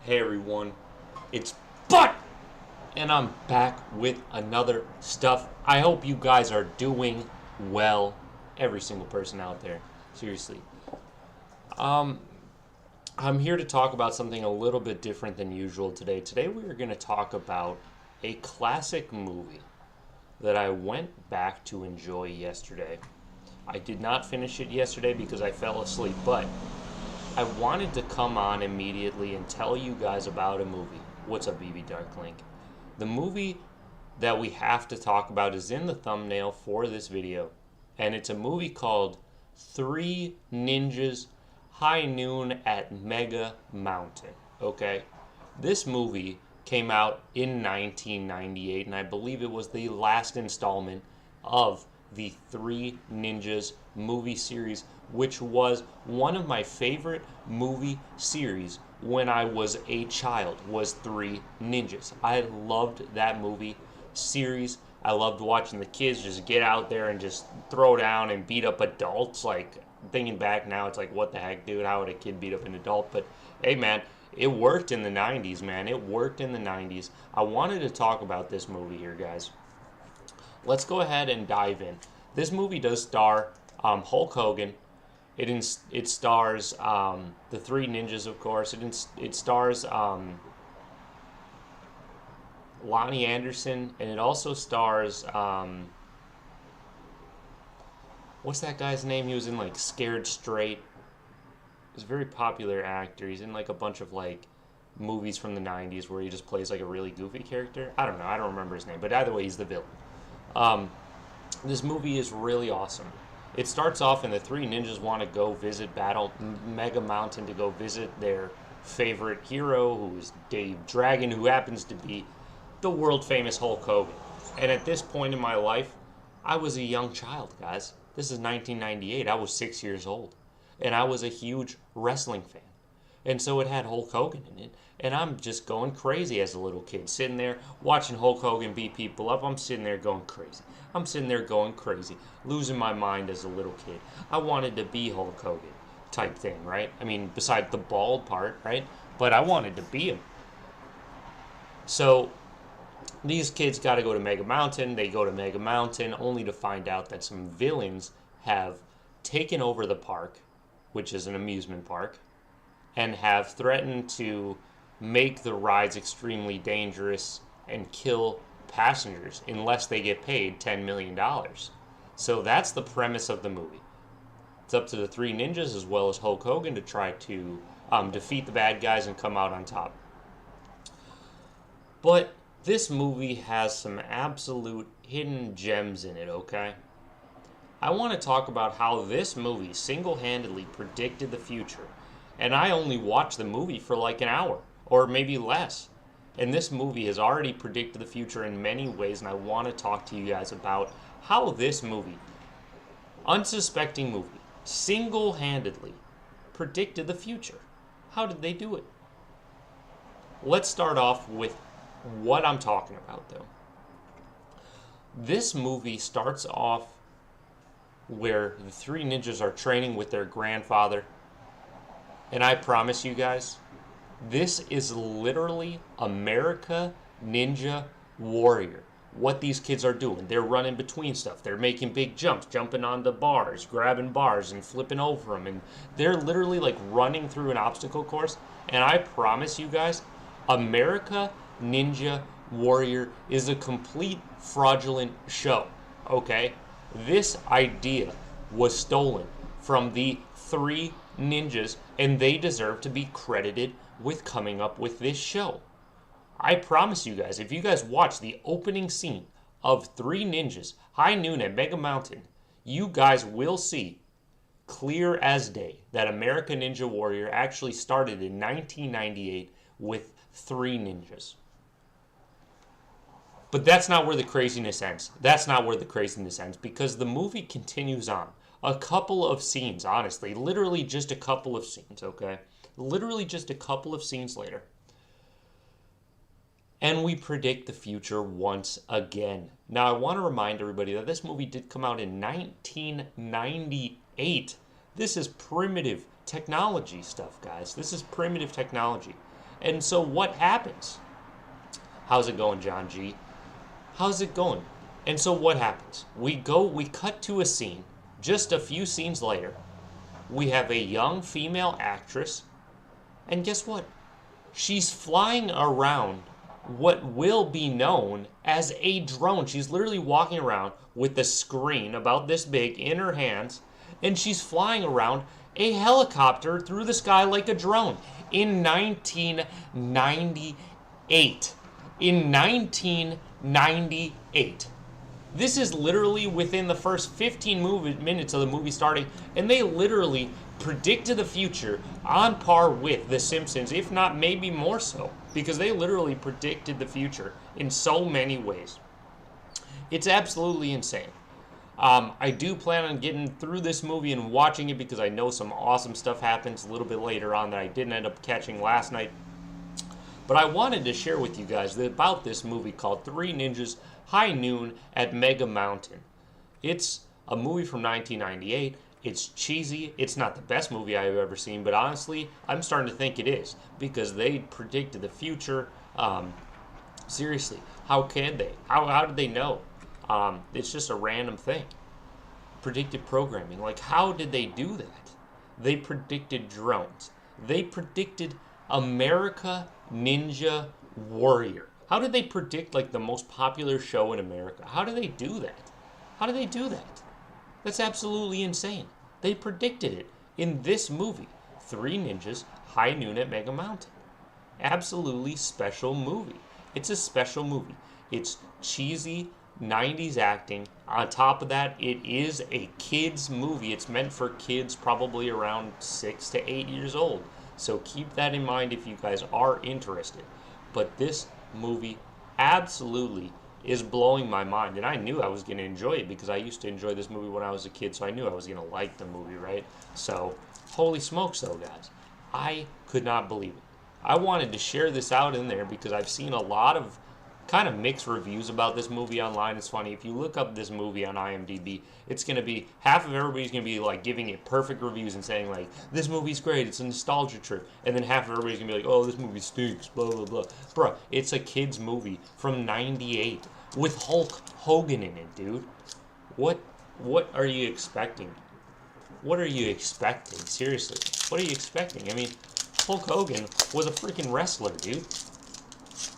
Hey everyone, it's Butt! And I'm back with another stuff. I hope you guys are doing well. Every single person out there. Seriously. Um, I'm here to talk about something a little bit different than usual today. Today we are going to talk about a classic movie that I went back to enjoy yesterday. I did not finish it yesterday because I fell asleep, but I wanted to come on immediately and tell you guys about a movie. What's up, BB Darklink? The movie that we have to talk about is in the thumbnail for this video, and it's a movie called Three Ninjas High Noon at Mega Mountain. Okay? This movie came out in 1998, and I believe it was the last installment of the Three Ninjas movie series, which was one of my favorite movie series when I was a child, was Three Ninjas. I loved that movie series. I loved watching the kids just get out there and just throw down and beat up adults. Like, thinking back now, it's like, what the heck, dude? How would a kid beat up an adult? But hey, man, it worked in the 90s, man. It worked in the 90s. I wanted to talk about this movie here, guys. Let's go ahead and dive in. This movie does star Hulk Hogan. It stars the Three Ninjas, of course. It stars Lonnie Anderson, and it also stars what's that guy's name? He was in like Scared Straight. He's a very popular actor. He's in like a bunch of like movies from the 90s where he just plays like a really goofy character. I don't know. I don't remember his name, but either way, he's the villain. This movie is really awesome. It starts off and the three ninjas want to go visit Battle Mega Mountain to go visit their favorite hero, who is Dave Dragon, who happens to be the world famous Hulk Hogan. And at this point in my life, I was a young child, guys. This is 1998. I was 6 years old. And I was a huge wrestling fan. And so it had Hulk Hogan in it. And I'm just going crazy as a little kid. Sitting there watching Hulk Hogan beat people up. I'm sitting there going crazy. I'm sitting there going crazy. Losing my mind as a little kid. I wanted to be Hulk Hogan type thing, right? I mean, besides the bald part, right? But I wanted to be him. So these kids got to go to Mega Mountain. They go to Mega Mountain only to find out that some villains have taken over the park, which is an amusement park, and have threatened to make the rides extremely dangerous and kill passengers unless they get paid $10 million. So that's the premise of the movie. It's up to the Three Ninjas as well as Hulk Hogan to try to defeat the bad guys and come out on top. But this movie has some absolute hidden gems in it, okay? I want to talk about how this movie single-handedly predicted the future. And I only watched the movie for like an hour, or maybe less. And this movie has already predicted the future in many ways, and I want to talk to you guys about how this movie, unsuspecting movie, single-handedly predicted the future. How did they do it? Let's start off with what I'm talking about, though. This movie starts off where the three ninjas are training with their grandfather. And I promise you guys, this is literally America Ninja Warrior. What these kids are doing. They're running between stuff. They're making big jumps, jumping onto bars, grabbing bars and flipping over them. And they're literally like running through an obstacle course. And I promise you guys, America Ninja Warrior is a complete fraudulent show. Okay? This idea was stolen from the Three Ninjas, and they deserve to be credited with coming up with this show. I promise you guys, if you guys watch the opening scene of Three Ninjas High Noon at Mega Mountain, you guys will see clear as day that America Ninja Warrior actually started in 1998 with Three Ninjas. But that's not where the craziness ends. That's not where the craziness ends, because the movie continues on. A couple of scenes, honestly. Literally just a couple of scenes, okay? Literally just a couple of scenes later. And we predict the future once again. Now, I want to remind everybody that this movie did come out in 1998. This is primitive technology stuff, guys. This is primitive technology. And so what happens? How's it going, John G? How's it going? And so what happens? We cut to a scene. Just a few scenes later, we have a young female actress, and guess what? She's flying around what will be known as a drone. She's literally walking around with a screen about this big in her hands, and she's flying around a helicopter through the sky like a drone in 1998. In 1998. This is literally within the first 15 minutes of the movie starting, and they literally predicted the future on par with The Simpsons, if not maybe more so, because they literally predicted the future in so many ways. It's absolutely insane. I do plan on getting through this movie and watching it because I know some awesome stuff happens a little bit later on that I didn't end up catching last night. But I wanted to share with you guys about this movie called Three Ninjas High Noon at Mega Mountain. It's a movie from 1998. It's cheesy. It's not the best movie I've ever seen, but honestly, I'm starting to think it is because they predicted the future. Seriously, how can they? How did they know? It's just a random thing. Predictive programming. Like, how did they do that? They predicted drones. They predicted America Ninja Warrior. How did they predict, like, the most popular show in America? How do they do that? How do they do that? That's absolutely insane. They predicted it in this movie, Three Ninjas High Noon at Mega Mountain. Absolutely special movie. It's a special movie. It's cheesy 90s acting. On top of that, it is a kids movie. It's meant for kids probably around 6 to 8 years old. So keep that in mind if you guys are interested. But this movie absolutely is blowing my mind. And I knew I was going to enjoy it because I used to enjoy this movie when I was a kid. So I knew I was going to like the movie, right? So, holy smokes though, guys. I could not believe it. I wanted to share this out in there because I've seen a lot of kind of mixed reviews about this movie online. It's funny, if you look up this movie on IMDb, it's going to be, half of everybody's going to be like giving it perfect reviews and saying like, this movie's great, it's a nostalgia trip. And then half of everybody's going to be like, oh, this movie stinks, blah, blah, blah. Bruh, it's a kid's movie from 98 with Hulk Hogan in it, dude. What are you expecting? What are you expecting? Seriously, what are you expecting? I mean, Hulk Hogan was a freaking wrestler, dude.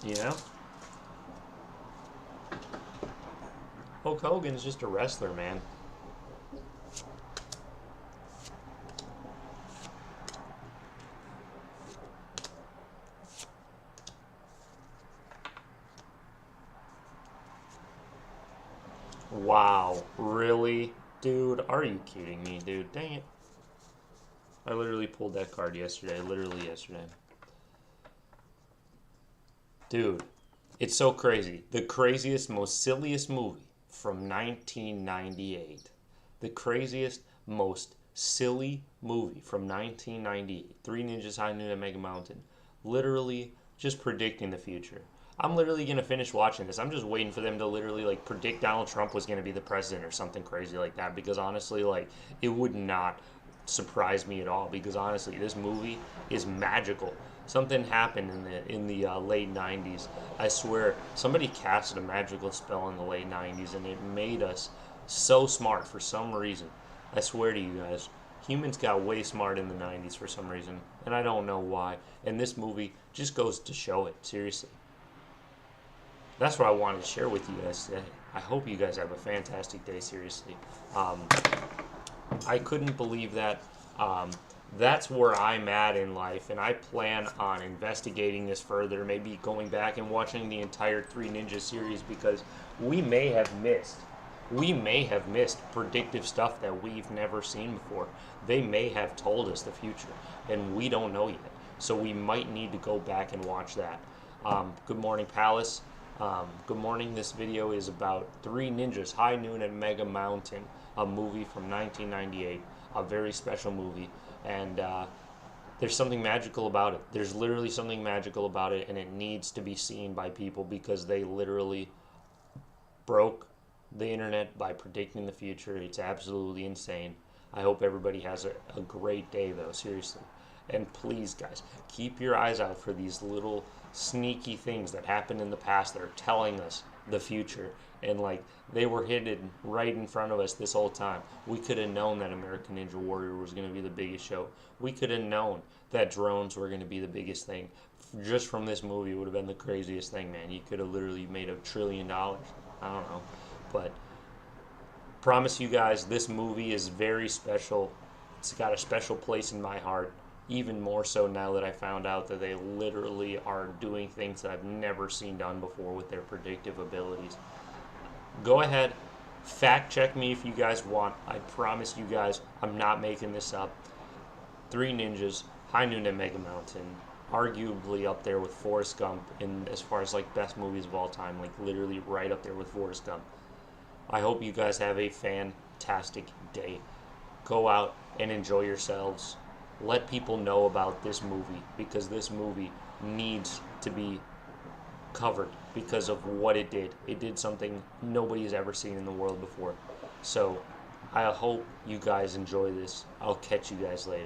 You know? Hulk Hogan is just a wrestler, man. Wow, really? Dude, are you kidding me, dude? Dang it. I literally pulled that card yesterday, literally yesterday. Dude, it's so crazy. The craziest, most silliest movie from 1998. The craziest, most silly movie from 1998. Three Ninjas High Noon at Mega Mountain. Literally just predicting the future. I'm literally going to finish watching this. I'm just waiting for them to literally like predict Donald Trump was going to be the president or something crazy like that, because honestly, like, it would not surprise me at all, because honestly, this movie is magical. Something happened in the late 90s. I swear, somebody casted a magical spell in the late 90s, and it made us so smart for some reason. I swear to you guys, humans got way smart in the 90s for some reason, and I don't know why. And this movie just goes to show it, seriously. That's what I wanted to share with you guys today. I hope you guys have a fantastic day, seriously. I couldn't believe that. That's where I'm at in life, and I plan on investigating this further, maybe going back and watching the entire Three Ninjas series, because we may have missed predictive stuff that we've never seen before. They may have told us the future, and we don't know yet. So we might need to go back and watch that. Good morning, Palace. Good morning. This video is about Three Ninjas High Noon at Mega Mountain, a movie from 1998, a very special movie. And there's something magical about it. There's literally something magical about it, and it needs to be seen by people, because they literally broke the internet by predicting the future. It's absolutely insane. I hope everybody has a great day, though, seriously. And please, guys, keep your eyes out for these little sneaky things that happened in the past that are telling us the future. And like, they were hidden right in front of us this whole time. We could have known that American Ninja Warrior was going to be the biggest show. We could have known that drones were going to be the biggest thing. Just from this movie, it would have been the craziest thing, man. You could have literally made $1 trillion. I don't know. But promise you guys, this movie is very special. It's got a special place in my heart, even more so now that I found out that they literally are doing things that I've never seen done before with their predictive abilities. Go ahead, fact check me if you guys want. I promise you guys, I'm not making this up. Three Ninjas, High Noon and Mega Mountain, arguably up there with Forrest Gump in as far as like best movies of all time, like literally right up there with Forrest Gump. I hope you guys have a fantastic day. Go out and enjoy yourselves. Let people know about this movie, because this movie needs to be covered because of what it did. It did something nobody's ever seen in the world before. So I hope you guys enjoy this. I'll catch you guys later.